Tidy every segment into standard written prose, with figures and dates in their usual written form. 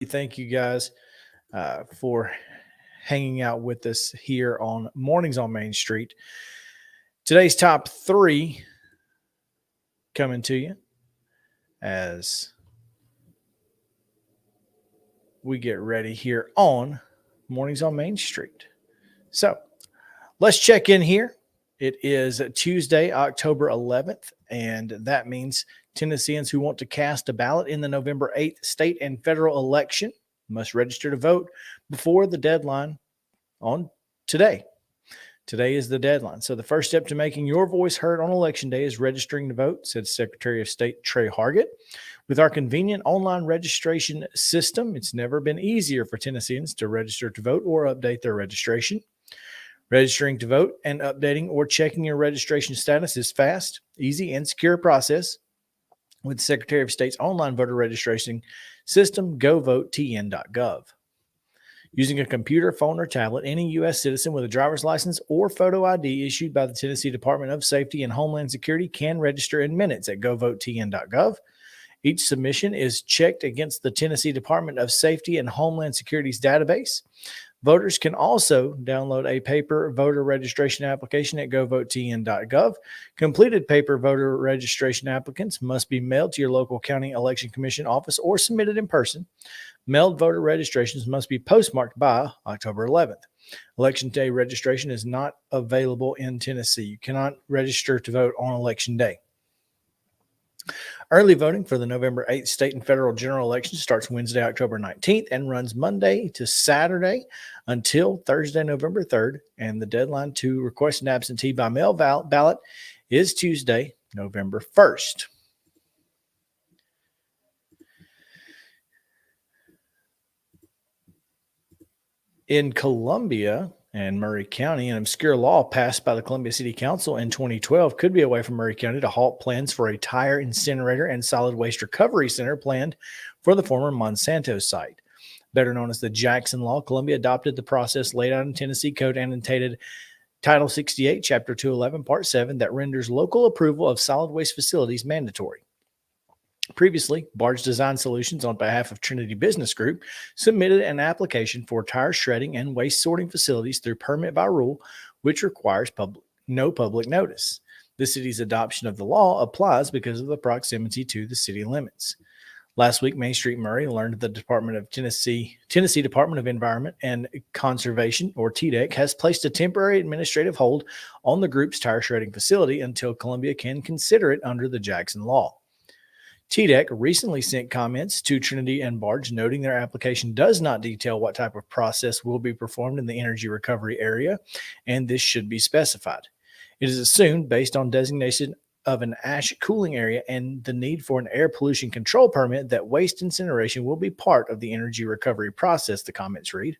Thank you guys for hanging out with us here on Mornings on Main Street. Today's top three coming to you as we get ready here on Mornings on Main Street. So let's check in here. It is Tuesday, October 11th, and that means Tennesseans who want to cast a ballot in the November 8th state and federal election must register to vote before the deadline on today. Today is the deadline. So the first step to making your voice heard on Election Day is registering to vote, said Secretary of State Trey Hargett. With our convenient online registration system, it's never been easier for Tennesseans to register to vote or update their registration. Registering to vote and updating or checking your registration status is fast, easy, and secure process with the Secretary of State's online voter registration system, govotetn.gov. Using a computer, phone, or tablet, any U.S. citizen with a driver's license or photo ID issued by the Tennessee Department of Safety and Homeland Security can register in minutes at govotetn.gov. Each submission is checked against the Tennessee Department of Safety and Homeland Security's database. Voters can also download a paper voter registration application at govotetn.gov. Completed paper voter registration applicants must be mailed to your local county election commission office or submitted in person. Mailed voter registrations must be postmarked by October 11th. Election Day registration is not available in Tennessee. You cannot register to vote on Election Day. Early voting for the November 8th state and federal general election starts Wednesday, October 19th and runs Monday to Saturday until Thursday, November 3rd. And the deadline to request an absentee by mail ballot is Tuesday, November 1st. In Columbia and Murray County, an obscure law passed by the Columbia City Council in 2012 could be a way for Murray County to halt plans for a tire incinerator and solid waste recovery center planned for the former Monsanto site. Better known as the Jackson Law, Columbia adopted the process laid out in Tennessee Code annotated Title 68, Chapter 211, Part 7, that renders local approval of solid waste facilities mandatory. Previously, Barge Design Solutions, on behalf of Trinity Business Group, submitted an application for tire shredding and waste sorting facilities through permit by rule, which requires no public notice. The city's adoption of the law applies because of the proximity to the city limits. Last week, Main Street Murray learned that the Tennessee Department of Environment and Conservation, or TDEC, has placed a temporary administrative hold on the group's tire shredding facility until Columbia can consider it under the Jackson Law. TDEC recently sent comments to Trinity and Barge, noting their application does not detail what type of process will be performed in the energy recovery area, and this should be specified. It is assumed, based on designation of an ash cooling area and the need for an air pollution control permit, that waste incineration will be part of the energy recovery process, the comments read.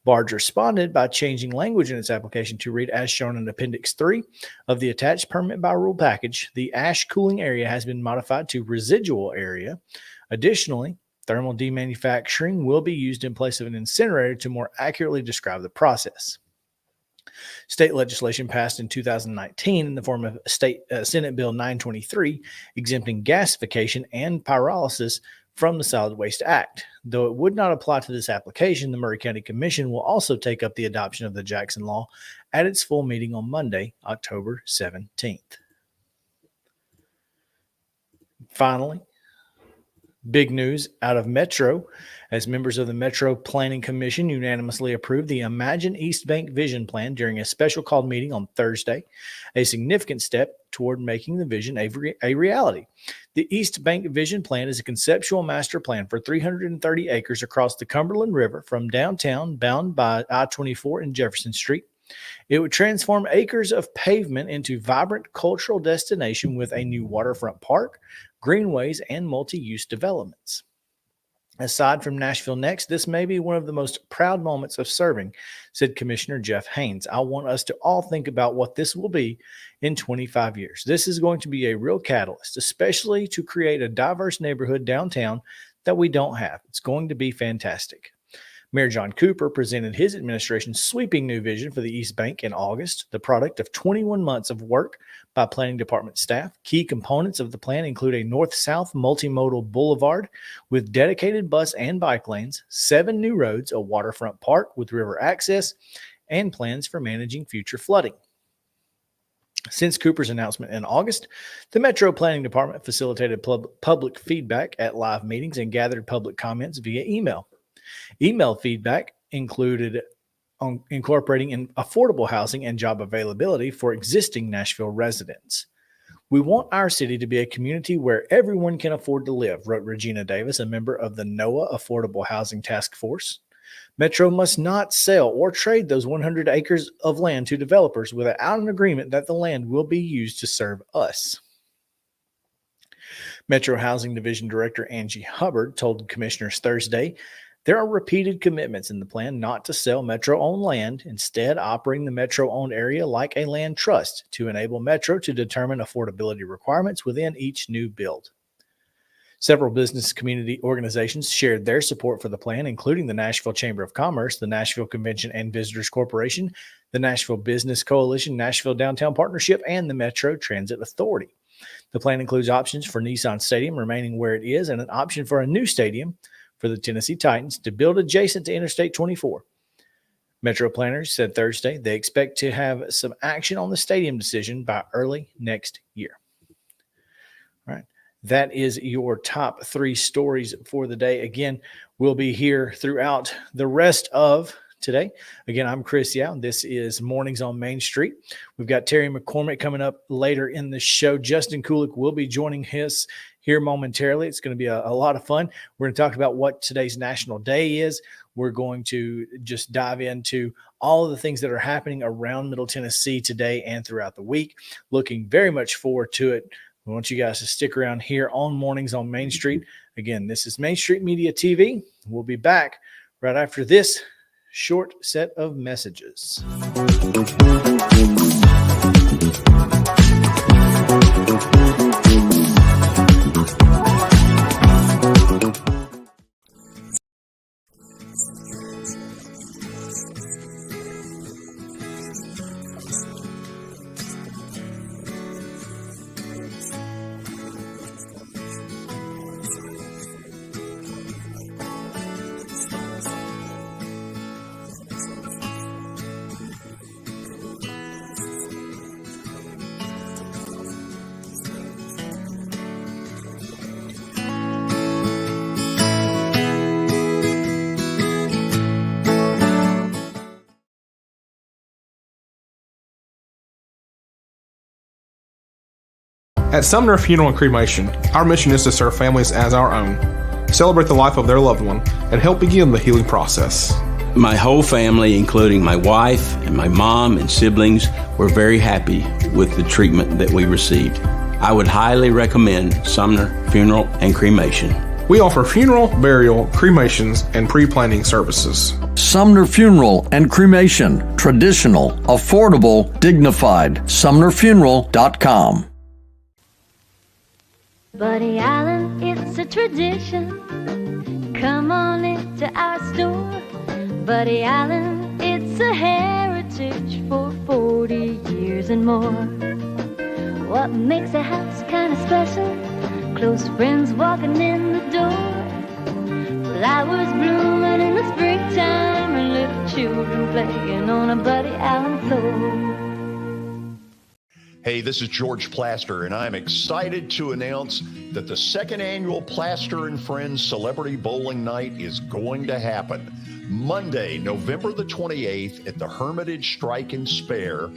Barge responded by changing language in its application to read as shown in Appendix 3 of the attached permit by rule package. The ash cooling area has been modified to residual area. Additionally, thermal demanufacturing will be used in place of an incinerator to more accurately describe the process. State legislation passed in 2019 in the form of Senate Bill 923, exempting gasification and pyrolysis from the Solid Waste Act. Though it would not apply to this application, the Murray County Commission will also take up the adoption of the Jackson Law at its full meeting on Monday, October 17th. Finally, big news out of Metro, as members of the Metro Planning Commission unanimously approved the Imagine East Bank Vision Plan during a special called meeting on Thursday, a significant step toward making the vision a reality. The East Bank Vision Plan is a conceptual master plan for 330 acres across the Cumberland River from downtown, bound by I-24 and Jefferson Street. It would transform acres of pavement into vibrant cultural destination with a new waterfront park, greenways, and multi-use developments. Aside from Nashville Next, this may be one of the most proud moments of serving, said Commissioner Jeff Haynes. I want us to all think about what this will be in 25 years. This is going to be a real catalyst, especially to create a diverse neighborhood downtown that we don't have. It's going to be fantastic. Mayor John Cooper presented his administration's sweeping new vision for the East Bank in August, the product of 21 months of work by planning department staff. Key components of the plan include a north-south multimodal boulevard with dedicated bus and bike lanes, 7 new roads, a waterfront park with river access, and plans for managing future flooding. Since Cooper's announcement in August, the Metro Planning Department facilitated public feedback at live meetings and gathered public comments via email. Email feedback included incorporating affordable housing and job availability for existing Nashville residents. We want our city to be a community where everyone can afford to live, wrote Regina Davis, a member of the NOAA Affordable Housing Task Force. Metro must not sell or trade those 100 acres of land to developers without an agreement that the land will be used to serve us. Metro Housing Division Director Angie Hubbard told commissioners Thursday there are repeated commitments in the plan not to sell Metro-owned land, instead operating the Metro-owned area like a land trust to enable Metro to determine affordability requirements within each new build. Several business community organizations shared their support for the plan, including the Nashville Chamber of Commerce, the Nashville Convention and Visitors Corporation, the Nashville Business Coalition, Nashville Downtown Partnership, and the Metro Transit Authority. The plan includes options for Nissan Stadium remaining where it is and an option for a new stadium for the Tennessee Titans to build adjacent to Interstate 24. Metro planners said Thursday they expect to have some action on the stadium decision by early next year. All right. That is your top 3 stories for the day. Again, we'll be here throughout the rest of today. Again, I'm Chris Yow. This is Mornings on Main Street. We've got Terry McCormick coming up later in the show. Justin Kulick will be joining us here momentarily. It's going to be a lot of fun. We're going to talk about what today's National Day is. We're going to just dive into all of the things that are happening around Middle Tennessee today and throughout the week. Looking very much forward to it. We want you guys to stick around here on Mornings on Main Street. Again, this is Main Street Media TV. We'll be back right after this short set of messages. At Sumner Funeral and Cremation, our mission is to serve families as our own, celebrate the life of their loved one, and help begin the healing process. My whole family, including my wife and my mom and siblings, were very happy with the treatment that we received. I would highly recommend Sumner Funeral and Cremation. We offer funeral, burial, cremations, and pre-planning services. Sumner Funeral and Cremation. Traditional, affordable, dignified. SumnerFuneral.com. Buddy Allen, it's a tradition. Come on into our store. Buddy Allen, it's a heritage for 40 years and more. What makes a house kind of special? Close friends walking in the door. Flowers blooming in the springtime and little children playing on a Buddy Allen floor. Hey, this is George Plaster, and I'm excited to announce that the second annual Plaster and Friends Celebrity Bowling Night is going to happen. Monday, November the 28th at the Hermitage Strike and Spare.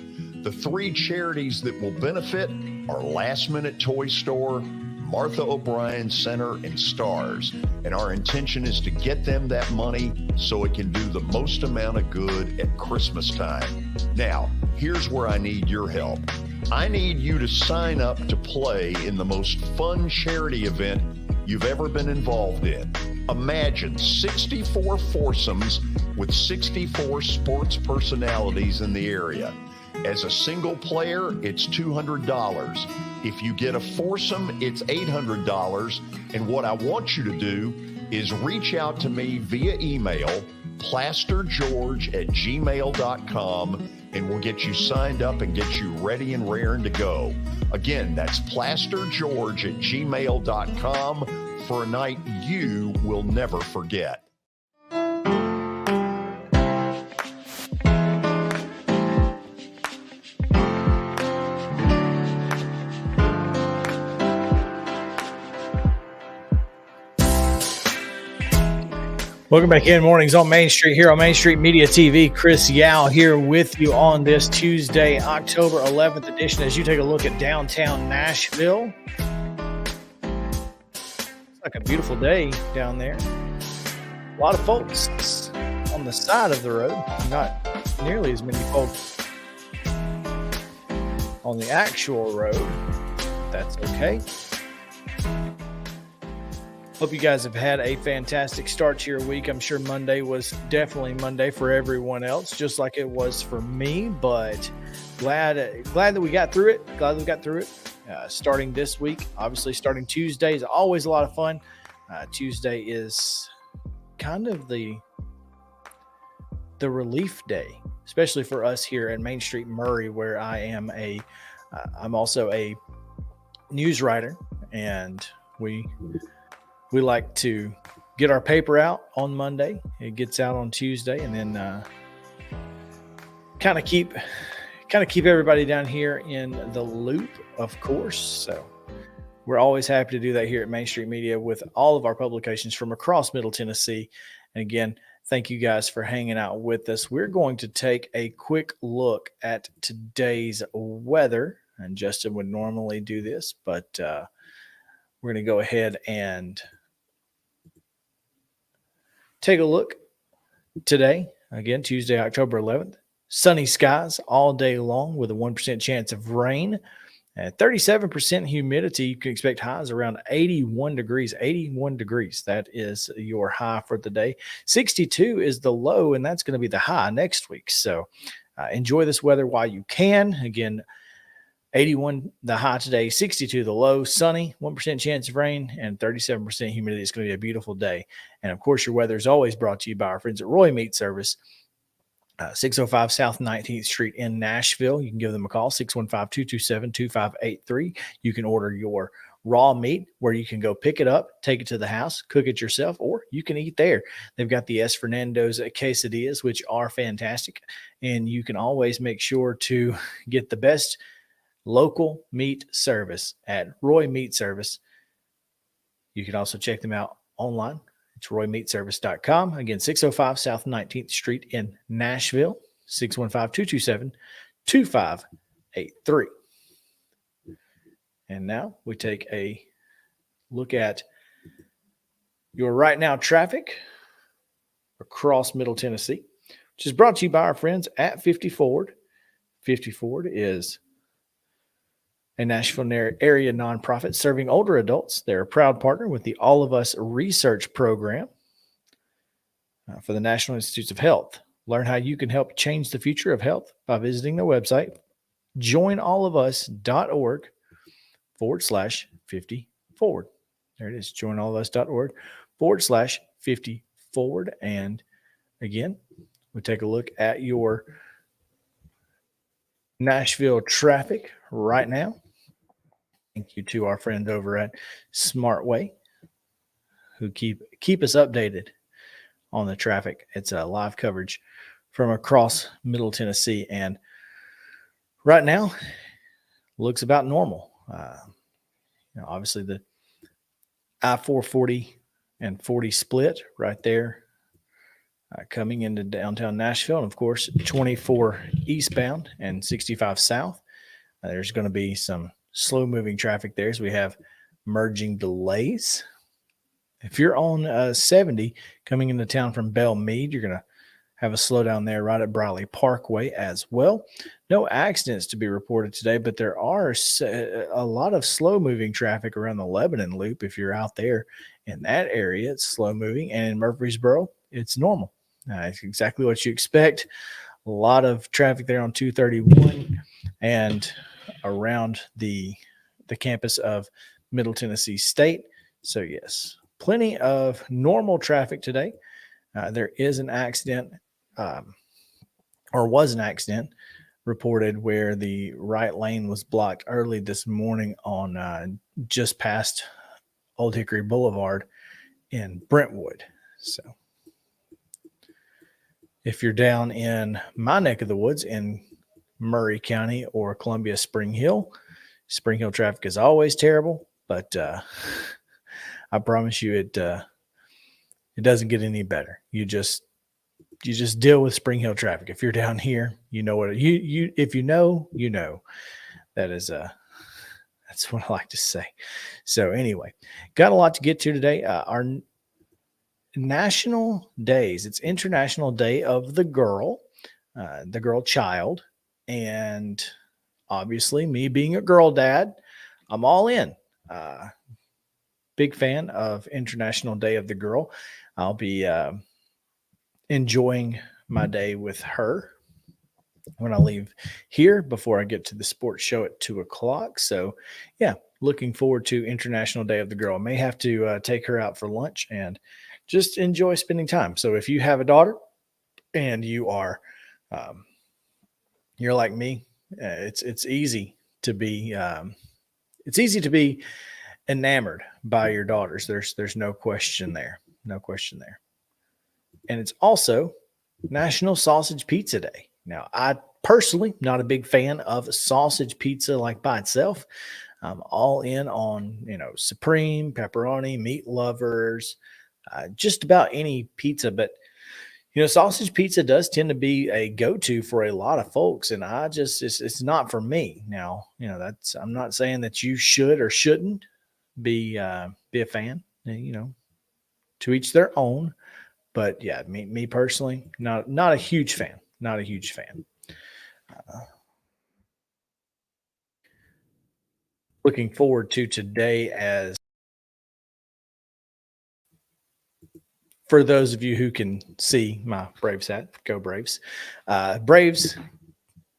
The 3 charities that will benefit are Last Minute Toy Store, Martha O'Brien Center, and Stars. And our intention is to get them that money so it can do the most amount of good at Christmas time. Now, here's where I need your help. I need you to sign up to play in the most fun charity event you've ever been involved in. Imagine 64 foursomes with 64 sports personalities in the area. As a single player, it's $200. If you get a foursome, it's $800. And what I want you to do is reach out to me via email plastergeorge@gmail.com, and we'll get you signed up and get you ready and raring to go. Again, that's plastergeorge@gmail.com for a night you will never forget. Welcome back in. Mornings on Main Street here on Main Street Media TV. Chris Yow here with you on this Tuesday, October 11th edition as you take a look at downtown Nashville. It's like a beautiful day down there. A lot of folks on the side of the road, not nearly as many folks on the actual road. That's okay. Hope you guys have had a fantastic start to your week. I'm sure Monday was definitely Monday for everyone else, just like it was for me, but glad that we got through it. Glad we got through it. Starting this week, obviously starting Tuesday is always a lot of fun. Tuesday is kind of the relief day, especially for us here at Main Street Murray, where I'm also a news writer, and we like to get our paper out on Monday. It gets out on Tuesday, and then kind of keep everybody down here in the loop, of course. So we're always happy to do that here at Main Street Media with all of our publications from across Middle Tennessee. And again, thank you guys for hanging out with us. We're going to take a quick look at today's weather, and Justin would normally do this, but we're going to go ahead and take a look today. Again, Tuesday, October 11th. Sunny skies all day long with a 1% chance of rain. At 37% humidity, you can expect highs around 81 degrees. 81 degrees. That is your high for the day. 62 is the low, and that's going to be the high next week. So enjoy this weather while you can. Again, 81 the high today, 62 the low, sunny, 1% chance of rain, and 37% humidity. It's going to be a beautiful day. And, of course, your weather is always brought to you by our friends at Roy Meat Service, 605 South 19th Street in Nashville. You can give them a call, 615-227-2583. You can order your raw meat where you can go pick it up, take it to the house, cook it yourself, or you can eat there. They've got the S. Fernando's quesadillas, which are fantastic. And you can always make sure to get the best local meat service at Roy Meat Service. You can also check them out online. It's roymeatservice.com. Again, 605 South 19th Street in Nashville, 615-227-2583. And now we take a look at your right now traffic across Middle Tennessee, which is brought to you by our friends at 50 Ford. 50 Ford is a Nashville area nonprofit serving older adults. They're a proud partner with the All of Us research program for the National Institutes of Health. Learn how you can help change the future of health by visiting their website, joinallofus.org/50Ford. There it is, joinallofus.org/50Ford. And again, we take a look at your Nashville traffic right now. Thank you to our friends over at Smartway who keep us updated on the traffic. It's a live coverage from across Middle Tennessee, and right now looks about normal. Obviously the I-440 and 40 split right there coming into downtown Nashville, and of course 24 eastbound and 65 south. There's going to be some slow moving traffic there as we have merging delays. If you're on 70 coming into town from Belle Meade, you're going to have a slowdown there right at Briley Parkway as well. No accidents to be reported today, but there are a lot of slow moving traffic around the Lebanon Loop. If you're out there in that area, it's slow moving, and in Murfreesboro, it's normal. It's exactly what you expect. A lot of traffic there on 231 and around the campus of Middle Tennessee State. So yes, plenty of normal traffic today. There is an accident, or was an accident reported where the right lane was blocked early this morning on just past Old Hickory Boulevard in Brentwood. So if you're down in my neck of the woods in Murray County or Columbia Spring Hill traffic is always terrible, but I promise you it doesn't get any better. You just deal with Spring Hill traffic. If you're down here, you know what if you know, you know. That is that's what I like to say. So anyway, got a lot to get to today. Our national days. It's International Day of the Girl child, and obviously, me being a girl dad, I'm all in. Big fan of International Day of the Girl. I'll be enjoying my day with her when I leave here before I get to the sports show at 2:00. So, yeah, looking forward to International Day of the Girl. I may have to take her out for lunch and just enjoy spending time. So, if you have a daughter and you are, you're like me, it's easy to be, enamored by your daughters. There's no question there. No question there. And it's also National Sausage Pizza Day. Now, I personally not a big fan of sausage pizza like by itself. I'm all in on, supreme, pepperoni, meat lovers, just about any pizza. But, sausage pizza does tend to be a go-to for a lot of folks. And it's not for me. Now, I'm not saying that you should or shouldn't be a fan, to each their own. But yeah, me personally, not a huge fan. Not a huge fan. Looking forward to today as for those of you who can see my Braves hat, go Braves. Braves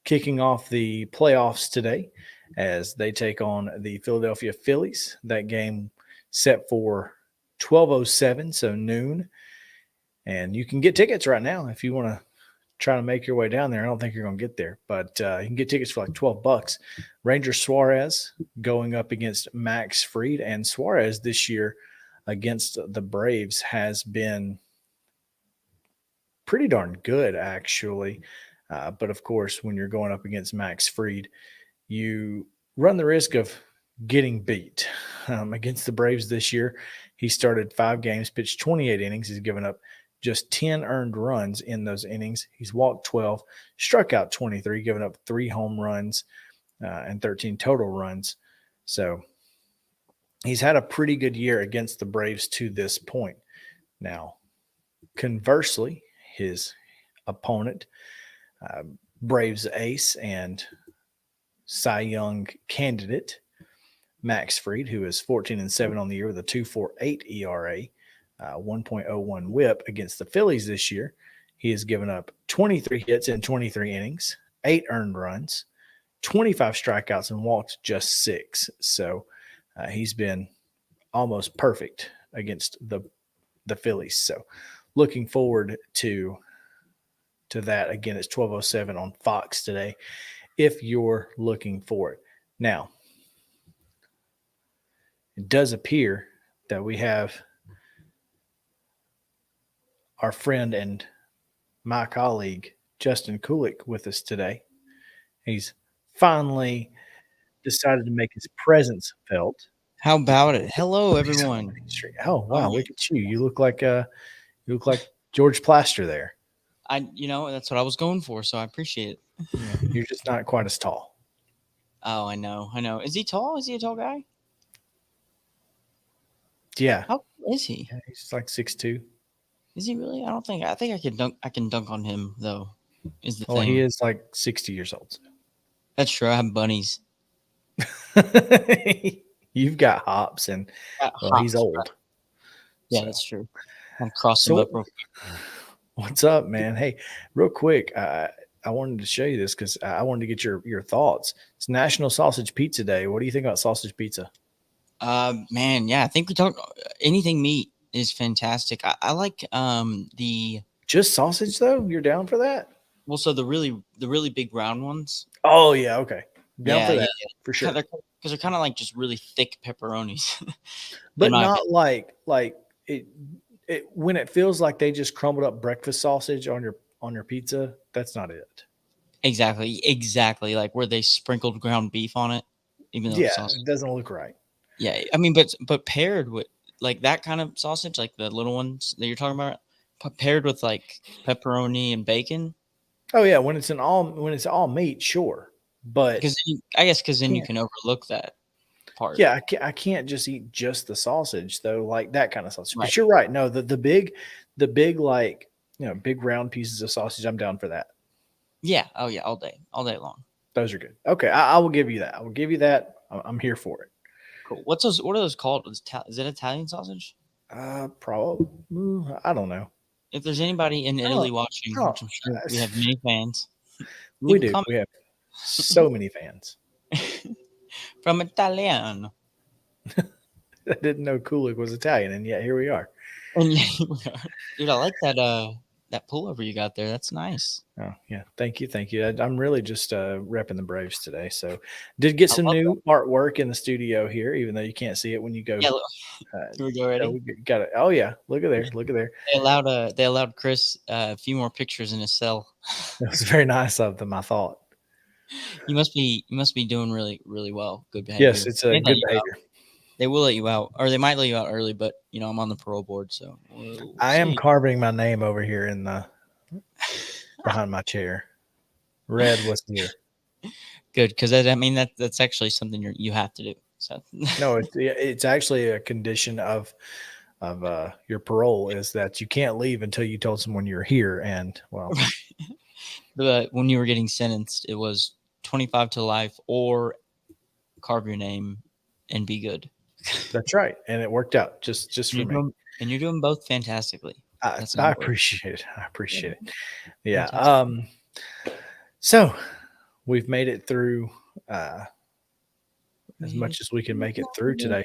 kicking off the playoffs today as they take on the Philadelphia Phillies. That game set for 12:07, so noon. And you can get tickets right now if you want to try to make your way down there. I don't think you're going to get there, but you can get tickets for like $12. Ranger Suarez going up against Max Fried, and Suarez this year against the Braves has been pretty darn good, actually. But of course, when you're going up against Max Fried, you run the risk of getting beat. Against the Braves this year, he started 5 games, pitched 28 innings. He's given up just 10 earned runs in those innings. He's walked 12, struck out 23, given up 3 home runs and 13 total runs. So he's had a pretty good year against the Braves to this point. Now, conversely, his opponent, Braves ace and Cy Young candidate, Max Fried, who is 14-7 on the year with a 2.48 ERA, 1.01 whip against the Phillies this year. He has given up 23 hits in 23 innings, 8 earned runs, 25 strikeouts, and walked just 6. So he's been almost perfect against the Phillies. So looking forward to that. Again, it's 12:07 on Fox today if you're looking for it. Now, it does appear that we have our friend and my colleague, Justin Kulick, with us today. He's finally decided to make his presence felt. How about it? Hello, everyone. Oh, wow. Look at you. You look like George Plaster there. That's what I was going for, so I appreciate it. Yeah, you're just not quite as tall. Oh, I know. Is he tall? Is he a tall guy? Yeah. How is he? Yeah, he's like 6'2". Is he really? I think I can dunk on him though. Is the Well, thing. he is like 60 years old. So. That's true. I have bunnies. You've got hops, and he's old. Right? Yeah, so. That's true. I'll cross him up real quick. What's up, man? Hey, real quick, I wanted to show you this because I wanted to get your thoughts. It's National Sausage Pizza Day. What do you think about sausage pizza? Man, yeah, I think we talk anything meat. is fantastic. I like the Just sausage though? You're down for that? so the really big round ones. Oh yeah, okay. Down Yeah, for yeah, that for sure. Because they're kind of like just really thick pepperonis. But my not like it when it feels like they just crumbled up breakfast sausage on your pizza. That's not it. Exactly. Like where they sprinkled ground beef on it, even though it's Yeah, sausage. it doesn't look right. Yeah, I mean, but paired with like that kind of sausage, like the little ones that you're talking about, paired with like pepperoni and bacon. Oh yeah, when it's all meat, sure, but Because I guess then you can't. can overlook that part. Yeah, I can't just eat just the sausage though, like that kind of sausage. Right. But you're right. No, the big like big round pieces of sausage. I'm down for that. Yeah. Oh yeah. All day long. Those are good. Okay, I will give you that. I will give you that. I'm here for it. Cool. What are those called? Is it Italian sausage? Probably. I don't know. If there's anybody in Italy watching, oh, which I'm sure we have many fans, We leave a do. comment We have so many fans. from Italian. I didn't know Kulick was Italian, and yet here we are. And yeah, dude, I like that pullover you got there. That's nice. Oh yeah, thank you. I'm really just repping the Braves today. So, did get some new artwork in the studio here, even though you can't see it when you go. Yeah, here we go. Ready? We got it. Oh yeah, look at there. They allowed Chris a few more pictures in his cell. It was very nice of them. I thought. You must be doing really, really well. Good behavior. Yes, it's a good behavior. They will let you out, or they might let you out early. But I'm on the parole board, so we'll I am see. carving my name over here in the behind my chair. Red was here. Good, because that's actually something you have to do. So No, it's actually a condition of your parole is that you can't leave until you told someone you're here. And well, but when you were getting sentenced, it was 25 to life or carve your name and be good. that's right, and it worked out just for me. And you're doing both fantastically. I appreciate it. I appreciate it. Yeah. Fantastic. So we've made it through as much as we can make it through today.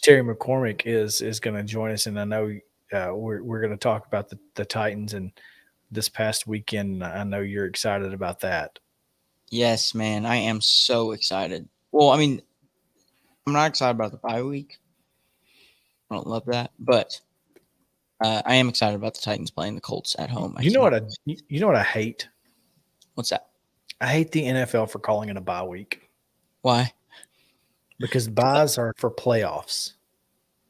Terry McCormick is going to join us, and I know we're going to talk about the Titans and this past weekend. I know you're excited about that. Yes, man, I am so excited. Well, I mean, I'm not excited about the bye week. I don't love that, but I am excited about the Titans playing the Colts at home. You know what I hate? What's that? I hate the NFL for calling it a bye week. Why? Because byes are for playoffs.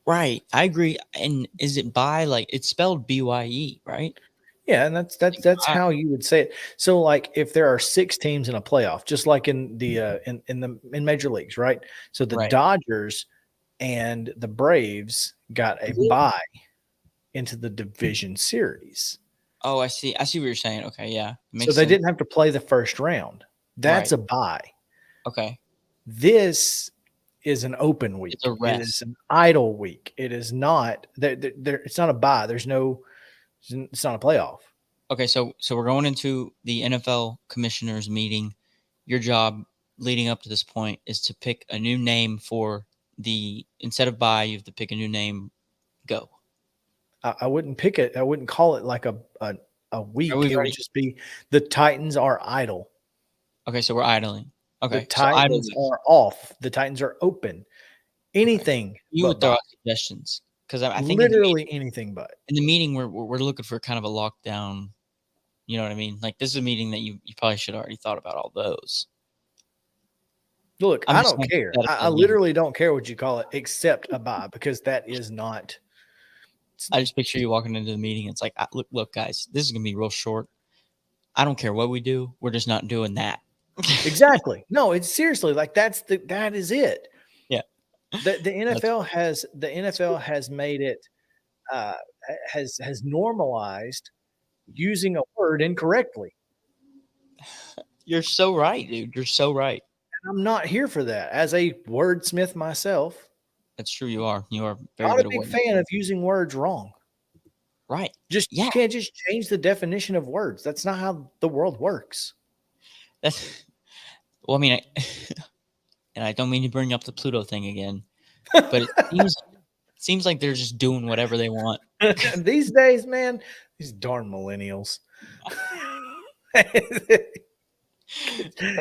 Right. I agree. And is it bye? Like it's spelled BYE, right? Yeah, and that's how you would say it. So, like, if there are 6 teams in a playoff, just like in the in major leagues, right? So the Dodgers and the Braves got a bye into the division series. Oh, I see. I see what you're saying. Okay, yeah. So they didn't have to play the first round. That's a bye. Okay. This is an open week. It's a rest. It is an idle week. It is not. It's not a bye. It's not a playoff. Okay, so we're going into the NFL commissioners meeting. Your job leading up to this point is to pick a new name for instead of bye, you have to pick a new name. Go. I wouldn't pick it. I wouldn't call it like a week. It would just be the Titans are idle. Okay, so we're idling. Okay, the Titans are off. The Titans are open. Anything. Okay. You would throw out suggestions because I think literally anything but. In the meeting, we're looking for kind of a lockdown. You know what I mean? Like this is a meeting that you probably should have already thought about all those. Look, I don't care. I literally don't care what you call it, except a bye, because that is not. I just picture you walking into the meeting. It's like, look, guys, this is gonna be real short. I don't care what we do. We're just not doing that. Exactly. No, it's seriously like that is it. Yeah. The NFL has made it has normalized using a word incorrectly. You're so right, dude. You're so right. And I'm not here for that. As a wordsmith myself. That's true. You are. You are very I'm a big fan of using words wrong. Right. You can't just change the definition of words. That's not how the world works. Well, I mean, and I don't mean to bring up the Pluto thing again, but Seems like they're just doing whatever they want. These days, man, these darn millennials.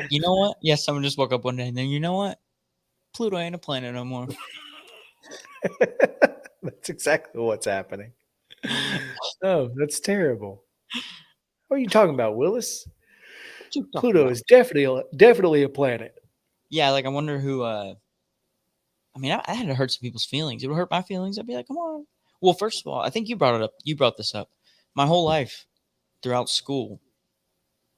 You know what? Yes, someone just woke up one day and then, you know what? Pluto ain't a planet no more. That's exactly what's happening. Oh, that's terrible. What are you talking about, Willis? Pluto is definitely a planet. Yeah, like I wonder who. I mean, I had to hurt some people's feelings. It would hurt my feelings. I'd be like, come on. Well, first of all, I think you brought it up. You brought this up. My whole life, throughout school,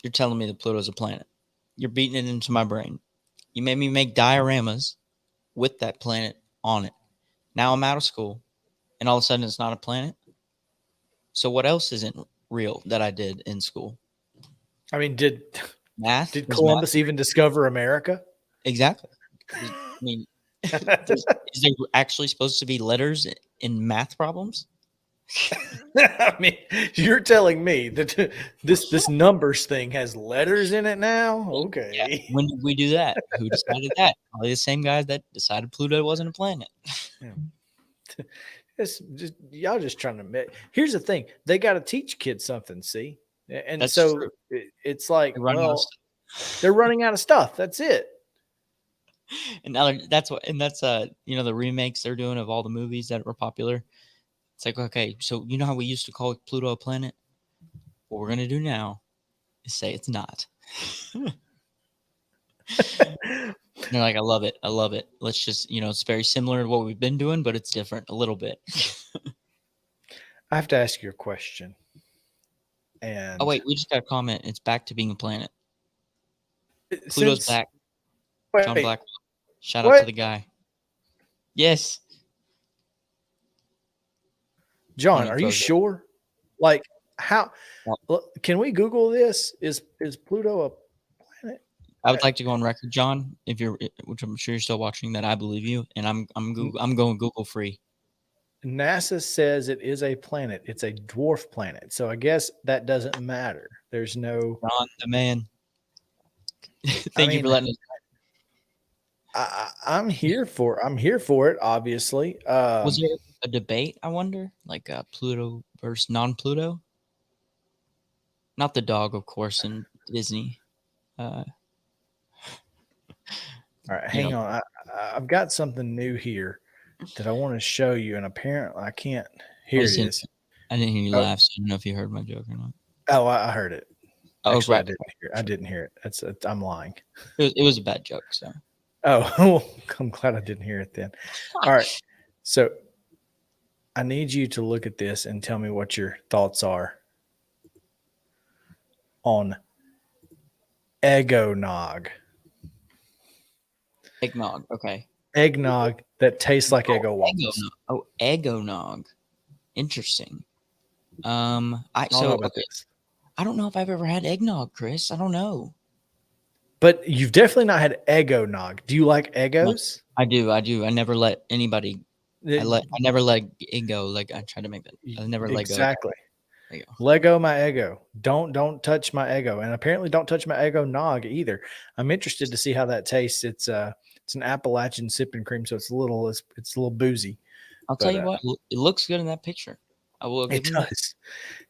you're telling me that Pluto's a planet. You're beating it into my brain. You made me make dioramas with that planet on it. Now I'm out of school, and all of a sudden it's not a planet. So what else isn't real that I did in school? I mean, did Math? Did Was Columbus math- even discover America? Exactly. I mean, is there actually supposed to be letters in math problems? I mean, you're telling me that this numbers thing has letters in it now? Okay. Yeah. When did we do that? Who decided that? Probably the same guys that decided Pluto wasn't a planet. It's just y'all just trying to make. Here's the thing: they got to teach kids something. See, and That's so true. it's like, They're running out of they're running out of stuff. That's it. And now that's the remakes they're doing of all the movies that were popular. It's like, okay, so you know how we used to call Pluto a planet? What we're gonna do now is say it's not. They're like, I love it. Let's just, it's very similar to what we've been doing, but it's different a little bit. I have to ask you a question. And oh wait, we just got a comment. It's back to being a planet. Pluto's back. John Black. Shout out to the guy. Yes. John, are you sure? Like, how can we Google this? Is Pluto a planet? I would like to go on record, John, which I'm sure you're still watching, that I believe you, and I'm going Google free. NASA says it is a planet. It's a dwarf planet. So I guess that doesn't matter. There's no John the man. Thank you for letting us. I'm here for it, obviously. Was there a debate, I wonder? Like Pluto versus non-Pluto? Not the dog, of course, in Disney. All right, hang on. I've got something new here that I want to show you, and apparently I can't. Here it is. I didn't hear you laugh, so I don't know if you heard my joke or not. Oh, I heard it. Oh, actually, right. I didn't hear it. I'm lying. It was a bad joke, so. Oh, I'm glad I didn't hear it then. All right. So I need you to look at this and tell me what your thoughts are on eggnog. Eggnog, okay. Eggnog that tastes like Eggo waffles. Oh, eggnog. Interesting. I don't know if I've ever had eggnog, Chris. I don't know. But you've definitely not had Eggo-nog. Do you like Eggos? I do. I never let anybody. I never let it go. Like I try to make that. I never let go. Exactly. Lego my Eggo. Don't touch my Eggo, and apparently don't touch my Eggo-nog either. I'm interested to see how that tastes. It's an Appalachian sipping cream, so it's a little boozy. I'll tell you what, it looks good in that picture. I will. It does.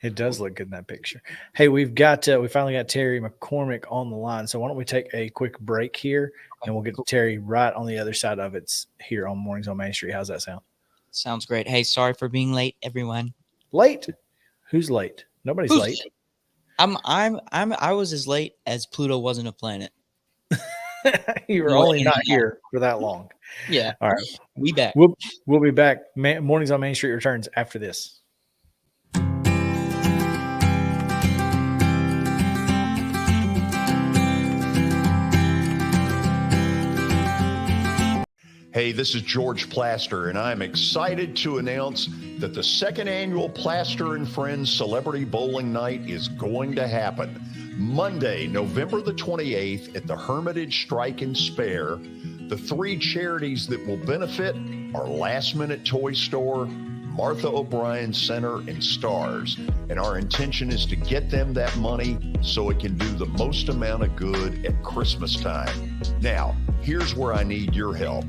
It does look good in that picture. Hey, we finally got Terry McCormick on the line. So why don't we take a quick break here, and we'll get Terry right on the other side of it here on Mornings on Main Street. How's that sound? Sounds great. Hey, sorry for being late, everyone. Late? Who's late? Nobody's late. I was as late as Pluto wasn't a planet. You were only not here for that long. Yeah. All right. We back. We'll be back. Mornings on Main Street returns after this. Hey, this is George Plaster, and I'm excited to announce that the second annual Plaster and Friends Celebrity Bowling Night is going to happen. Monday, November the 28th at the Hermitage Strike and Spare. The three charities that will benefit are Last Minute Toy Store, Martha O'Brien Center, and Stars. And our intention is to get them that money so it can do the most amount of good at Christmas time. Now, here's where I need your help.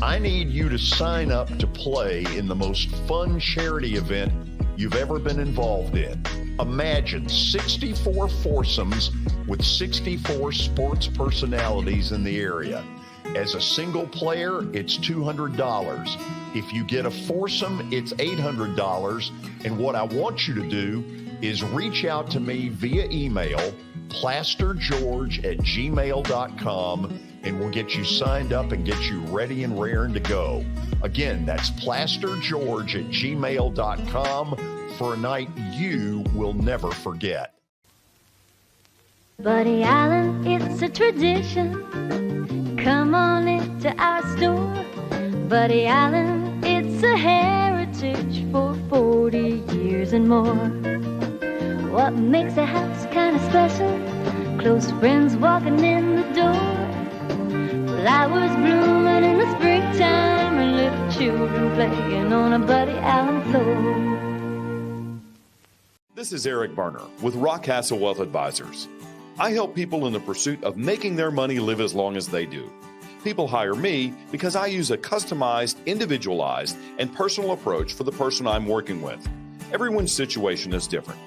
I need you to sign up to play in the most fun charity event you've ever been involved in. Imagine 64 foursomes with 64 sports personalities in the area. As a single player, it's $200. If you get a foursome, it's $800. And what I want you to do is reach out to me via email, plastergeorge@gmail.com, and we'll get you signed up and get you ready and raring to go. Again, that's plastergeorge@gmail.com for a night you will never forget. Buddy Allen, it's a tradition. Come on into our store. Buddy Allen, it's a heritage for 40 years and more. What makes a house kind of special? Close friends walking in the door. Flowers blooming in the springtime and little children playing on a Buddy Allen floor. This is Eric Berner with Rockcastle Wealth Advisors. I help people in the pursuit of making their money live as long as they do. People hire me because I use a customized, individualized, and personal approach for the person I'm working with. Everyone's situation is different.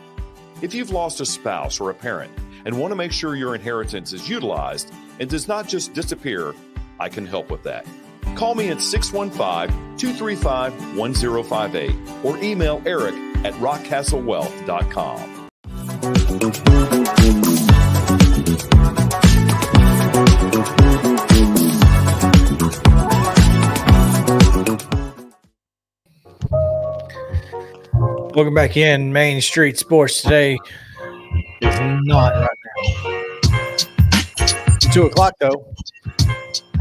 If you've lost a spouse or a parent and want to make sure your inheritance is utilized and does not just disappear, I can help with that. Call me at 615-235-1058 or email eric@rockcastlewealth.com. Welcome back in. Main Street Sports today is not right now. 2 o'clock, though.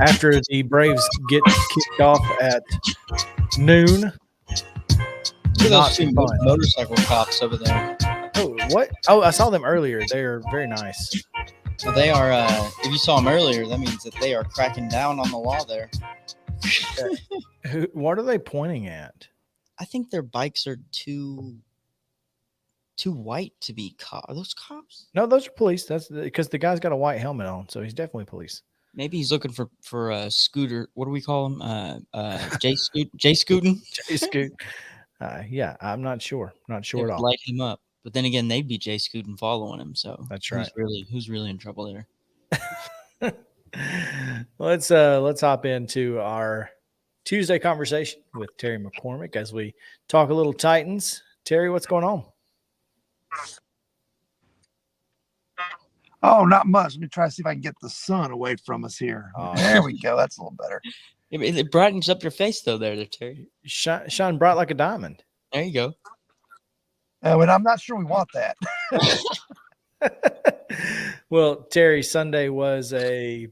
After the Braves get kicked off at noon. Look at those two motorcycle cops over there. Oh, what? Oh, I saw them earlier. They are very nice. So they are, if you saw them earlier, that means that they are cracking down on the law there. What are they pointing at? I think their bikes are too white to be cops. Are those cops? No, those are police. That's because the guy's got a white helmet on, so he's definitely police. Maybe he's looking for a scooter. What do we call him? Jay Scootin? Jay Scoot. Yeah, I'm not sure. Not sure at all. Light him up. But then again, they'd be Jay Scootin following him. So that's right. Who's really in trouble there? Let's hop into our Tuesday conversation with Terry McCormick as we talk a little Titans. Terry, what's going on? Oh, not much. Let me try to see if I can get the sun away from us here. There we go. That's a little better. It brightens up your face, though, there, Terry. Shine bright like a diamond. There you go. And I'm not sure we want that. Well, Terry, Sunday was a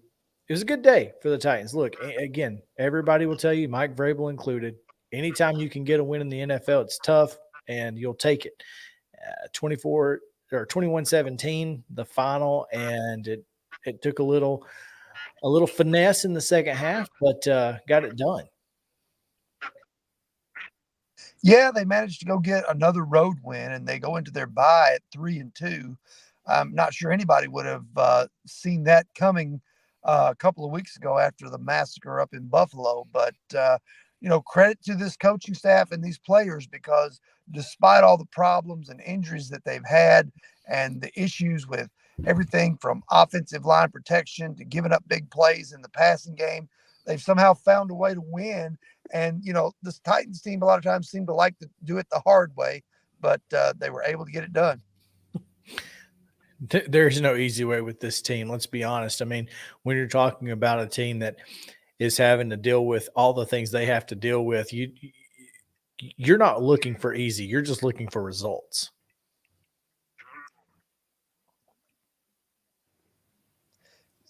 good day for the Titans. Look, again, everybody will tell you, Mike Vrabel included, anytime you can get a win in the NFL, it's tough, and you'll take it. 21-17, the final, and it took a little finesse in the second half, but got it done. Yeah, they managed to go get another road win, and they go into their bye at 3-2. I'm not sure anybody would have seen that coming a couple of weeks ago after the massacre up in Buffalo. But, credit to this coaching staff and these players, because despite all the problems and injuries that they've had and the issues with everything from offensive line protection to giving up big plays in the passing game, they've somehow found a way to win. And, this Titans team a lot of times seem to like to do it the hard way, but they were able to get it done. There's no easy way with this team. Let's be honest. I mean, when you're talking about a team that is having to deal with all the things they have to deal with, you're not looking for easy. You're just looking for results.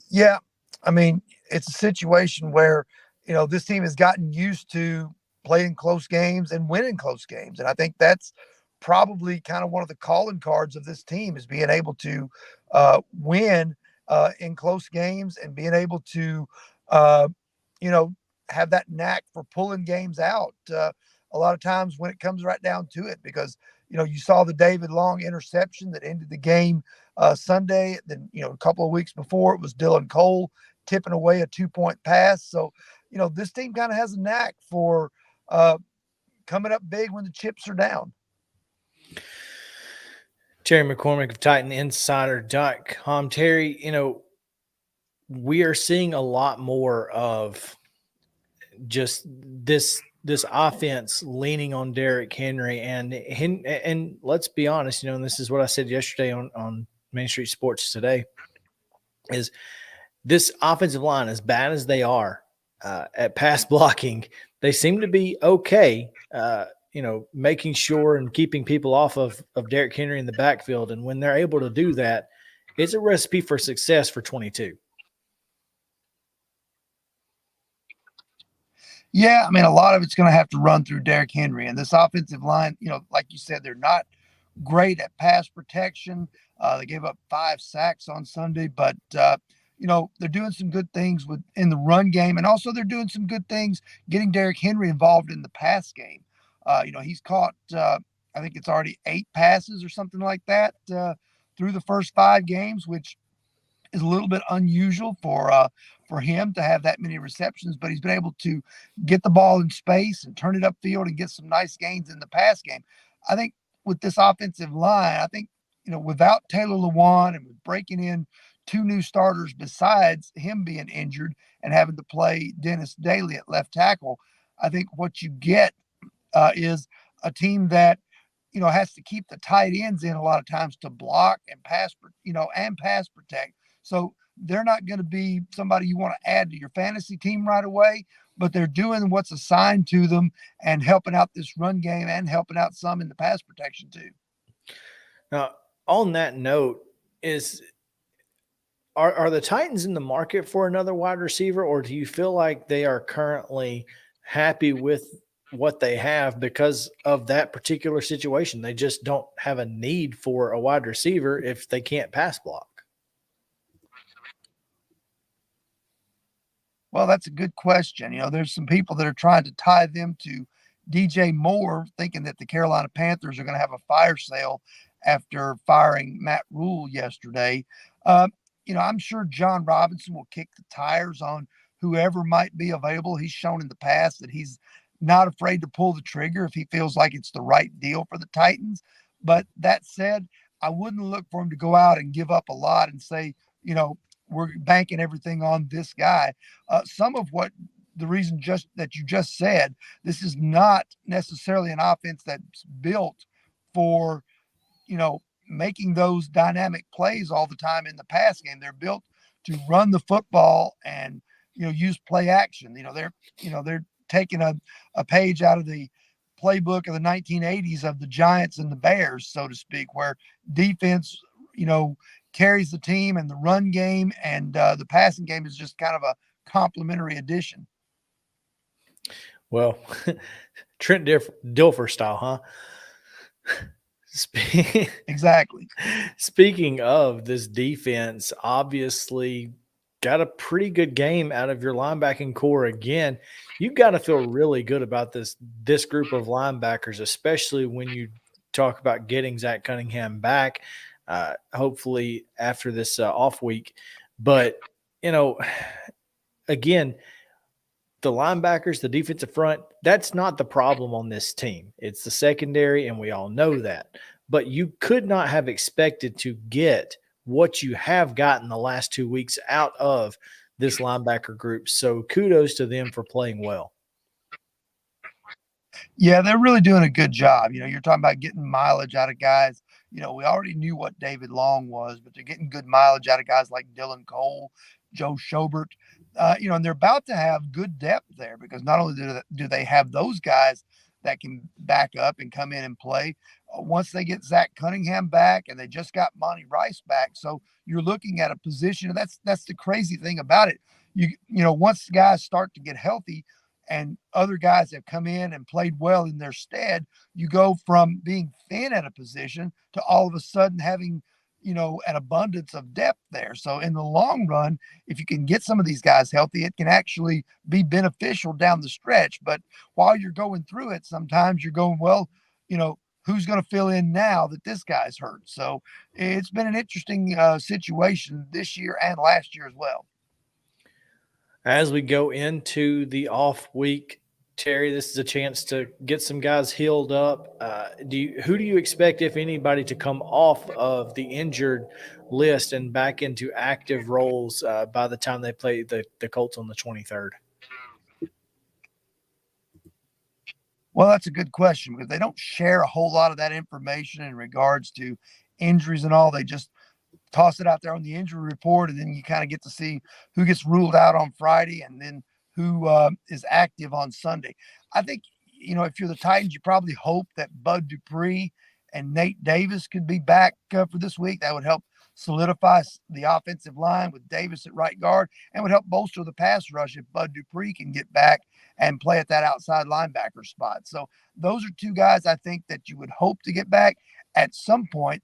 Yeah. I mean, it's a situation where, this team has gotten used to playing close games and winning close games. And I think that's probably kind of one of the calling cards of this team, is being able to win in close games and being able to, have that knack for pulling games out a lot of times when it comes right down to it, because, you saw the David Long interception that ended the game Sunday. Then, a couple of weeks before, it was Dylan Cole tipping away a 2-point pass. So, this team kind of has a knack for coming up big when the chips are down. Terry McCormick of Titan Insider.com. Terry, we are seeing a lot more of just this offense leaning on Derrick Henry, and let's be honest, and this is what I said yesterday on Main Street Sports Today, is this offensive line, as bad as they are at pass blocking, they seem to be okay, making sure and keeping people off of Derrick Henry in the backfield. And when they're able to do that, it's a recipe for success for 22. Yeah, I mean, a lot of it's going to have to run through Derrick Henry. And this offensive line, like you said, they're not great at pass protection. They gave up 5 sacks on Sunday, but they're doing some good things in the run game, and also they're doing some good things getting Derrick Henry involved in the pass game. He's caught, I think it's already 8 passes or something like that through the first 5 games, which is a little bit unusual for him to have that many receptions, but he's been able to get the ball in space and turn it upfield and get some nice gains in the pass game. I think with this offensive line, without Taylor Lewan and with breaking in 2 new starters besides him being injured and having to play Dennis Daly at left tackle, I think what you get is a team that has to keep the tight ends in a lot of times to block and pass protect. So they're not going to be somebody you want to add to your fantasy team right away, but they're doing what's assigned to them and helping out this run game and helping out some in the pass protection too. Now, on that note, are the Titans in the market for another wide receiver, or do you feel like they are currently happy with what they have because of that particular situation? They just don't have a need for a wide receiver if they can't pass block. Well, that's a good question. There's some people that are trying to tie them to DJ Moore, thinking that the Carolina Panthers are going to have a fire sale after firing Matt Rule yesterday. I'm sure John Robinson will kick the tires on whoever might be available. He's shown in the past that he's not afraid to pull the trigger if he feels like it's the right deal for the Titans. But that said, I wouldn't look for him to go out and give up a lot and say, we're banking everything on this guy. Some of what the reason just that you just said, this is not necessarily an offense that's built for, making those dynamic plays all the time in the pass game. They're built to run the football and, use play action. They're taking a page out of the playbook of the 1980s of the Giants and the Bears, so to speak, where defense, carries the team and the run game and the passing game is just kind of a complementary addition. Well, Trent Dilfer style, huh? Exactly. Speaking of this defense, obviously got a pretty good game out of your linebacking core again. You've got to feel really good about this group of linebackers, especially when you talk about getting Zach Cunningham back, hopefully after this off week. But, again, the linebackers, the defensive front, that's not the problem on this team. It's the secondary, and we all know that. But you could not have expected to get what you have gotten the last 2 weeks out of this linebacker group. So kudos to them for playing well. Yeah, they're really doing a good job. You're talking about getting mileage out of guys. We already knew what David Long was, but they're getting good mileage out of guys like Dylan Cole, Joe Schobert, and they're about to have good depth there because not only do they have those guys that can back up and come in and play, once they get Zach Cunningham back and they just got Monty Rice back. So you're looking at a position, and that's the crazy thing about it. Once guys start to get healthy and other guys have come in and played well in their stead, you go from being thin at a position to all of a sudden having, an abundance of depth there. So in the long run, if you can get some of these guys healthy, it can actually be beneficial down the stretch. But while you're going through it, sometimes you're going, well, who's going to fill in now that this guy's hurt? So it's been an interesting situation this year and last year as well. As we go into the off week, Terry, this is a chance to get some guys healed up. Who do you expect, if anybody, to come off of the injured list and back into active roles by the time they play the Colts on the 23rd? Well, that's a good question because they don't share a whole lot of that information in regards to injuries and all. They just toss it out there on the injury report, and then you kind of get to see who gets ruled out on Friday and then who is active on Sunday. I think, if you're the Titans, you probably hope that Bud Dupree and Nate Davis could be back for this week. That would help solidify the offensive line with Davis at right guard and would help bolster the pass rush if Bud Dupree can get back and play at that outside linebacker spot. So those are two guys I think that you would hope to get back at some point.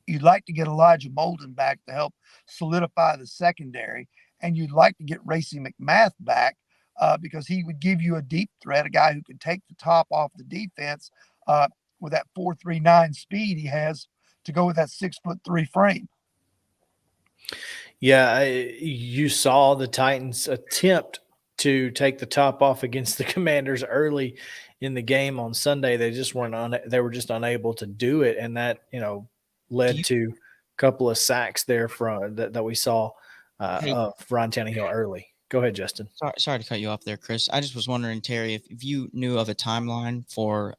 You'd like to get Elijah Molden back to help solidify the secondary, and you'd like to get Racey McMath back because he would give you a deep threat, a guy who can take the top off the defense with that 4.39 speed he has to go with that 6'3" frame. Yeah, you saw the Titans attempt to take the top off against the Commanders early in the game on Sunday. They just they were just unable to do it, and that led to a couple of sacks there that we saw of Ryan Tannehill early. Go ahead, Justin. Sorry to cut you off there, Chris. I just was wondering, Terry, if you knew of a timeline for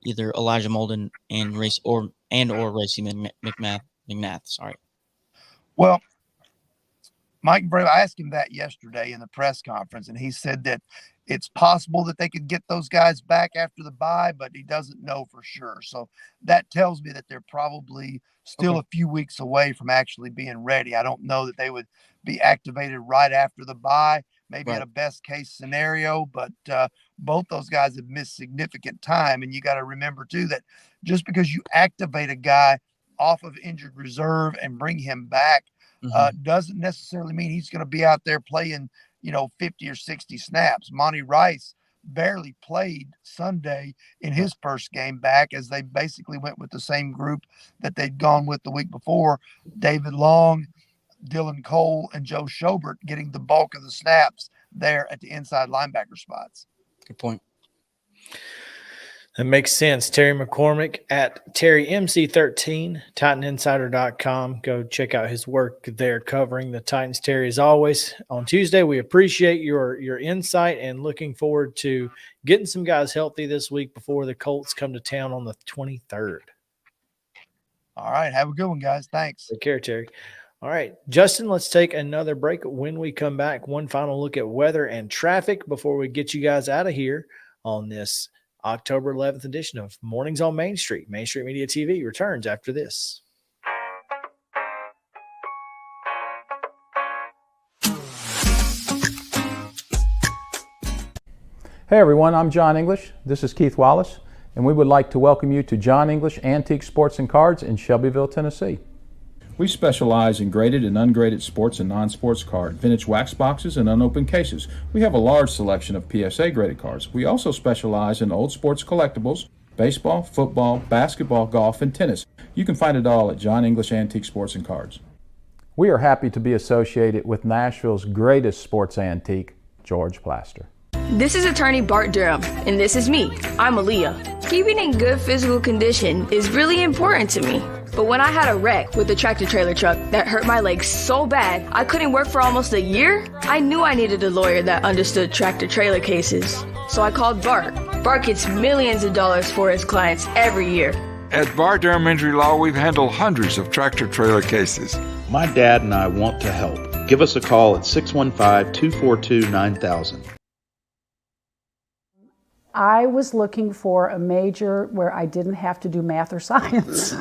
either Elijah Molden and Racey McMath. Sorry. Well, Mike Brave, I asked him that yesterday in the press conference, and he said that it's possible that they could get those guys back after the bye, but he doesn't know for sure. So that tells me that they're probably still a few weeks away from actually being ready. I don't know that they would be activated right after the bye, maybe at a best case scenario, but both those guys have missed significant time. And you got to remember too, that just because you activate a guy off of injured reserve and bring him back doesn't necessarily mean he's going to be out there playing, 50 or 60 snaps. Monty Rice barely played Sunday in his first game back, as they basically went with the same group that they'd gone with the week before. David Long, Dylan Cole, and Joe Schobert getting the bulk of the snaps there at the inside linebacker spots. Good point. That makes sense. Terry McCormick at TerryMC13, TitanInsider.com. Go check out his work there covering the Titans. Terry, as always, on Tuesday, we appreciate your insight and looking forward to getting some guys healthy this week before the Colts come to town on the 23rd. All right. Have a good one, guys. Thanks. Take care, Terry. All right, Justin, let's take another break. When we come back, one final look at weather and traffic before we get you guys out of here on this October 11th edition of Mornings on Main Street. Main Street Media TV returns after this. Hey everyone, I'm John English. This is Keith Wallace, and we would like to welcome you to John English Antique Sports and Cards in Shelbyville, Tennessee. We specialize in graded and ungraded sports and non-sports cards, vintage wax boxes, and unopened cases. We have a large selection of PSA graded cards. We also specialize in old sports collectibles, baseball, football, basketball, golf, and tennis. You can find it all at John English Antique Sports and Cards. We are happy to be associated with Nashville's greatest sports antique, George Plaster. This is attorney Bart Durham, and this is me. I'm Aaliyah. Keeping in good physical condition is really important to me. But when I had a wreck with a tractor-trailer truck that hurt my legs so bad I couldn't work for almost a year, I knew I needed a lawyer that understood tractor-trailer cases. So I called Bart. Bart gets millions of dollars for his clients every year. At Bart Durham Injury Law, we've handled hundreds of tractor-trailer cases. My dad and I want to help. Give us a call at 615-242-9000. I was looking for a major where I didn't have to do math or science.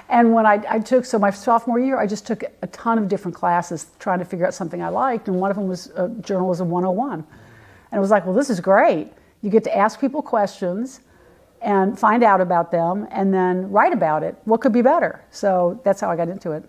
And when I took, so my sophomore year, I just took a ton of different classes trying to figure out something I liked, and one of them was Journalism 101. And it was like, well, this is great. You get to ask people questions and find out about them and then write about it. What could be better? So that's how I got into it.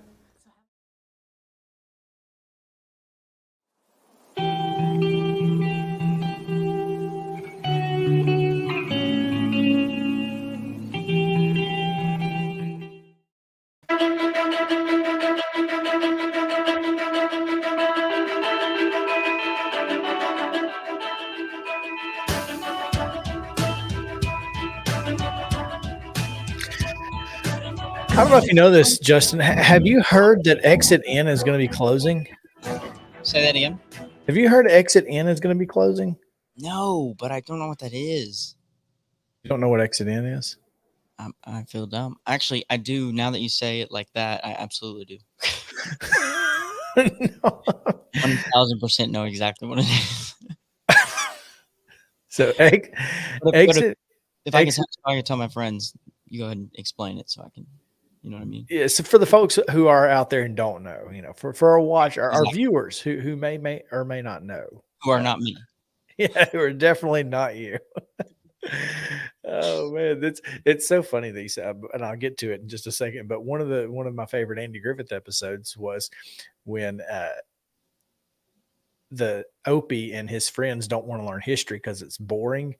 I don't know if you know this, Justin. Have you heard that Exit Inn is going to be closing? Say that again. Have you heard Exit Inn is going to be closing? No, but I don't know what that is. You don't know what Exit Inn is? I feel dumb. Actually, I do. Now that you say it like that, I absolutely do. 1,000% know exactly what it is. So Exit. If I can tell my friends, you go ahead and explain it so I can. You know what I mean? Yeah. So for the folks who are out there and don't know, for our watch, our viewers who may or may not know, who are not me. Yeah, who are definitely not you. Oh man, it's so funny that you said, and I'll get to it in just a second. But one of my favorite Andy Griffith episodes was when the Opie and his friends don't want to learn history because it's boring,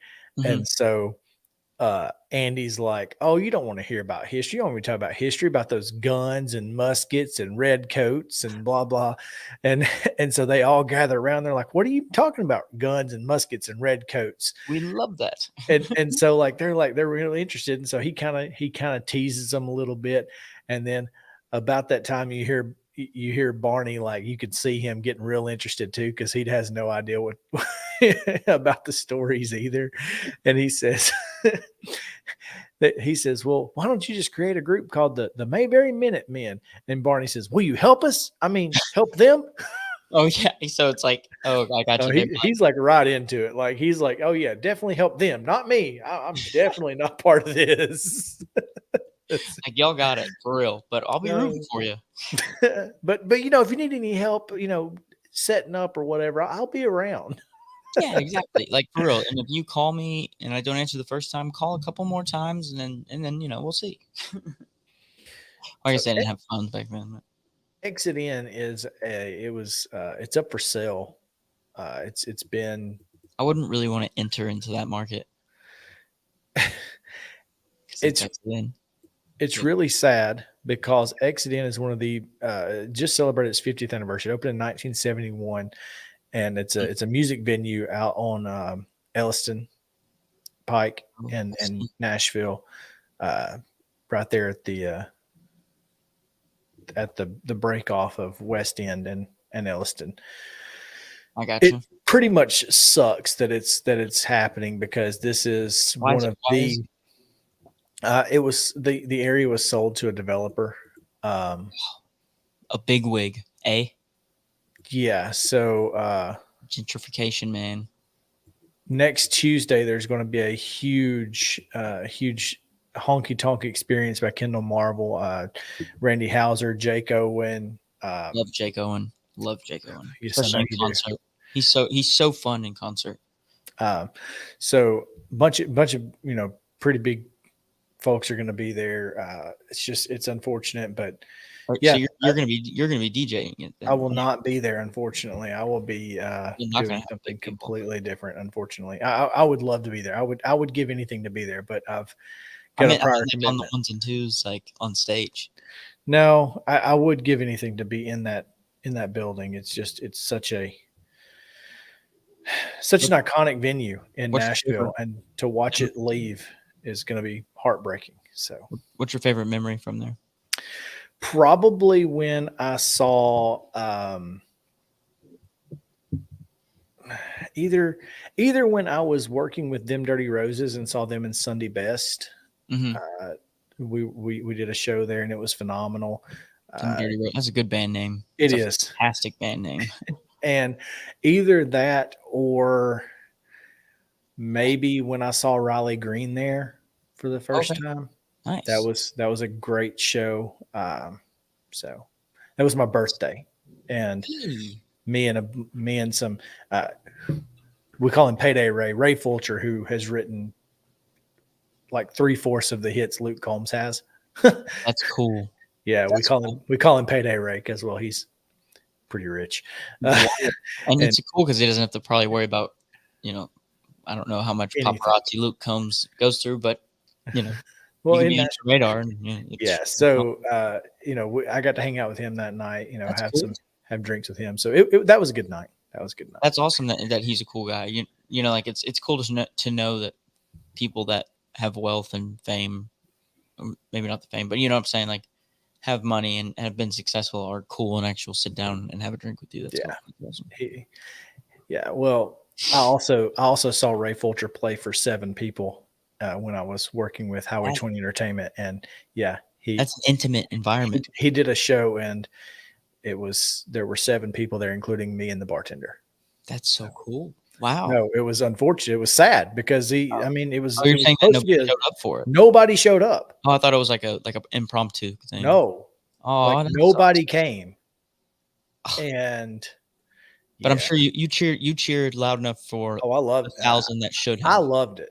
and so Andy's like, "Oh, you don't want to hear about history. You don't want to talk about history, about those guns and muskets and red coats and blah blah." And so they all gather around. They're like, "What are you talking about? Guns and muskets and red coats?" We love that. and so they're really interested. And so he kind of teases them a little bit. And then about that time you hear Barney, like you could see him getting real interested too, because he has no idea what about the stories either. And he says well, why don't you just create a group called the Mayberry Minutemen? And Barney says, will you help us? I mean, help them? Oh yeah. So it's like, oh, I got you. He's like right into it. Like he's like, oh yeah, definitely help them, not me. I'm definitely not part of this. Like y'all got it for real, but I'll be rooting for you. but if you need any help, setting up or whatever, I'll be around. Yeah, exactly. Like for real. And if you call me and I don't answer the first time, call a couple more times, and then we'll see. Like I said, I didn't have fun back then. Exit In it's up for sale. It's been. I wouldn't really want to enter into that market. It's really sad because Exit In is one of the just celebrated its 50th anniversary. It opened in 1971, and it's a music venue out on Elliston Pike in Nashville, right there at the break off of West End and Elliston. I got you. It pretty much sucks that it's happening, because this is it was the area was sold to a developer, a big wig, eh? Yeah. So gentrification, man. Next Tuesday, there's going to be a huge honky tonk experience by Kendall Marvel, Randy Houser, Jake Owen. Love Jake Owen. Especially in concert. He's so fun in concert. So bunch of pretty big folks are going to be there. It's unfortunate, but yeah, so you're going to be DJing it. Then. I will not be there, unfortunately. I will be doing something completely different. Unfortunately, I would love to be there. I would give anything to be there, but I've got a prior commitment. On the ones and twos, like on stage. No, I would give anything to be in that building. It's such an iconic venue in Nashville, and to watch it leave is going to be heartbreaking. So, what's your favorite memory from there? Probably when I saw either when I was working with Them Dirty Roses and saw them in Sunday Best. Mm-hmm. We did a show there and it was phenomenal. That's a good band name. It's a fantastic band name. And either that or maybe when I saw Riley Green there for the first time. Nice. That was a great show. So that was my birthday, and me and some we call him Payday Ray Fulcher, who has written like 3/4 of the hits Luke Combs has. That's cool. Yeah, we call him Payday Ray because he's pretty rich. And it's cool because he doesn't have to probably worry about I don't know how much paparazzi Luke Combs goes through, but well, in that radar. So I got to hang out with him that night. Have drinks with him. So that was a good night. That's awesome that he's a cool guy. Like it's cool to know that people that have wealth and fame maybe not the fame, but you know what I'm saying? Like, have money and have been successful are cool and actually sit down and have a drink with you. That's awesome. Yeah. Well, I also saw Ray Fulcher play for 7 people when I was working with Highway 20 Entertainment, and that's an intimate environment. He did a show, and there were 7 people there, including me and the bartender. That's so cool. Wow. No, it was unfortunate. It was sad because it was. You're saying that nobody showed up for it? Nobody showed up. Oh, I thought it was like a impromptu thing. No. Oh, nobody came. And but I'm sure you cheered loud enough for I loved 1,000 that should have. I loved it.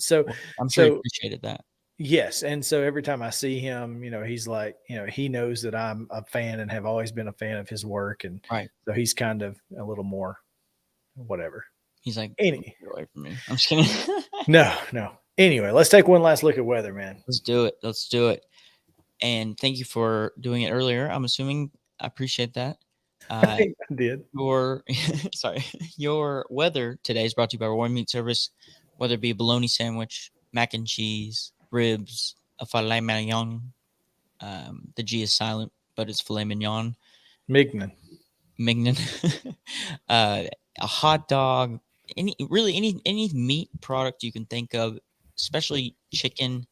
So I'm sure he appreciated that. Yes. And so every time I see him, he's like, he knows that I'm a fan and have always been a fan of his work. And so he's kind of a little more whatever. He's like, get away from me. I'm just kidding. No. Anyway, let's take one last look at weather, man. Let's do it. And thank you for doing it earlier. I'm assuming I appreciate that. I did. Your weather today is brought to you by Roy Meat Service, whether it be a bologna sandwich, mac and cheese, ribs, a filet mignon. The G is silent, but it's filet mignon. Mignon. A hot dog, any meat product you can think of, especially chicken,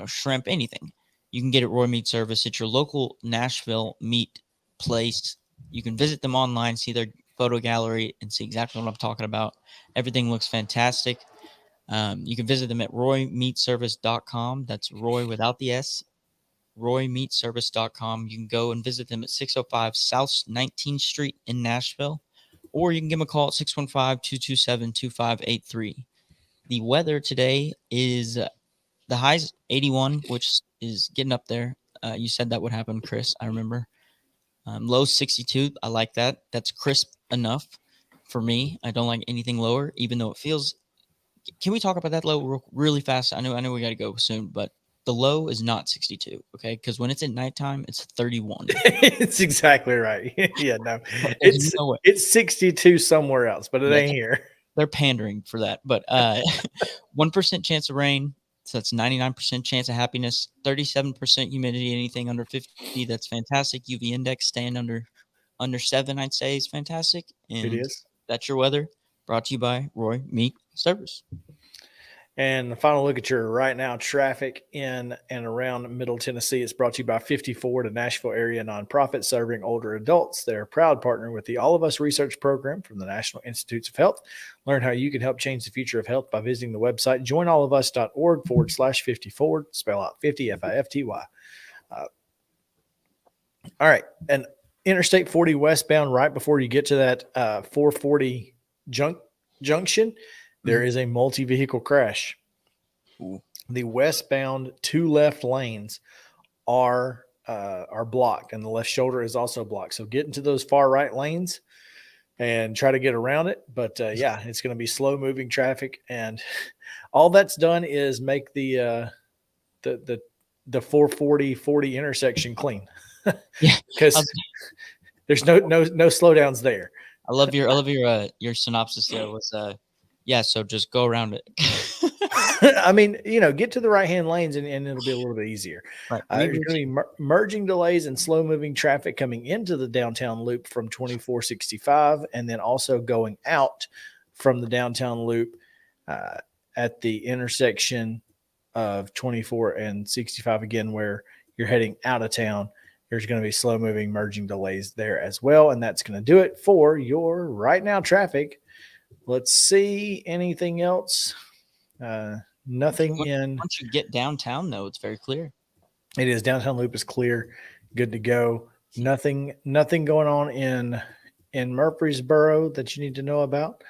shrimp, anything. You can get it at Roy Meat Service. It's your local Nashville meat place. You can visit them online, see their photo gallery, and see exactly what I'm talking about. Everything looks fantastic. You can visit them at roymeatservice.com. That's Roy without the S. roymeatservice.com. You can go and visit them at 605 South 19th Street in Nashville, or you can give them a call at 615-227-2583. The weather today is the high's 81, which is getting up there. You said that would happen, Chris. I remember. Low 62. I like that. That's crisp enough for me. I don't like anything lower, even though it feels. Can we talk about that low really fast? I know we got to go soon, but the low is not 62, okay? Because when it's at nighttime, it's 31. It's exactly right. Yeah, no. It's 62 somewhere else, but it ain't here. They're pandering for that. But 1% chance of rain, so that's 99% chance of happiness. 37% humidity, anything under 50, that's fantastic. UV index staying under 7, I'd say, is fantastic. And it is. That's your weather, brought to you by Roy Meat Service. And the final look at your right now traffic in and around Middle Tennessee. It's brought to you by 54, the Nashville area nonprofit serving older adults. They're a proud partner with the All of Us research program from the National Institutes of Health. Learn how you can help change the future of health by visiting the website joinallofus.org/50 spell out 50 FIFTY. All right. And Interstate 40 westbound, right before you get to that 440 junction, there is a multi-vehicle crash. Ooh. The westbound 2 left lanes are blocked, and the left shoulder is also blocked. So get into those far right lanes and try to get around it. But it's going to be slow moving traffic, and all that's done is make the 440 intersection clean. Yeah, because there's no slowdowns there. I love your synopsis there was so just go around it. I mean, get to the right-hand lanes and it'll be a little bit easier. Right. There's going to be merging delays and slow-moving traffic coming into the downtown loop from 2465, and then also going out from the downtown loop at the intersection of 24 and 65 again, where you're heading out of town. There's going to be slow-moving merging delays there as well, and that's going to do it for your right now traffic. Let's see anything else. Nothing in. Once you get downtown, though, it's very clear. It is. Downtown loop is clear, good to go. Nothing going on in Murfreesboro that you need to know about.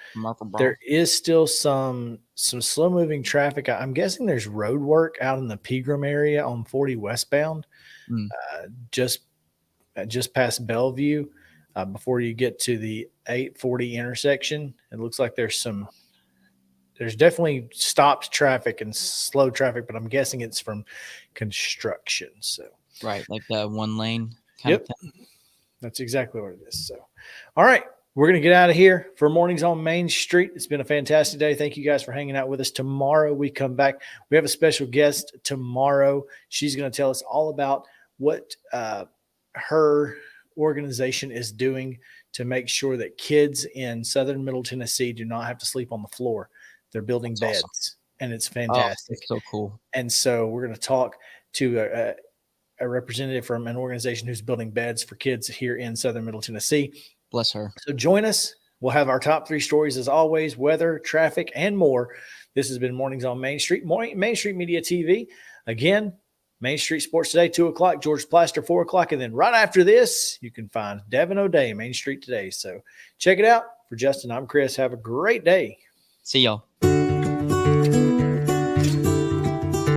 There is still some slow moving traffic. I'm guessing there's road work out in the Pegram area on 40 westbound, just past Bellevue, before you get to the 840 intersection. It looks like there's definitely stopped traffic and slow traffic, but I'm guessing it's from construction. So right, like the one lane. Yep, that's exactly what it is. So, all right, We're going to get out of here for Mornings on Main Street. It's been a fantastic day. Thank you guys for hanging out with us. Tomorrow we come back. We have a special guest tomorrow. She's going to tell us all about what her organization is doing to make sure that kids in Southern Middle Tennessee do not have to sleep on the floor. They're building beds, awesome. And it's fantastic. It's so cool. And so we're going to talk to a representative from an organization who's building beds for kids here in Southern Middle Tennessee. Bless her. So join us. We'll have our top 3 stories as always, weather, traffic, and more. This has been Mornings on Main Street, Main Street Media TV. Again, Main Street Sports Today, 2 o'clock, George Plaster, 4 o'clock. And then right after this, you can find Devin O'Day, Main Street Today. So check it out. For Justin, I'm Chris. Have a great day. See y'all.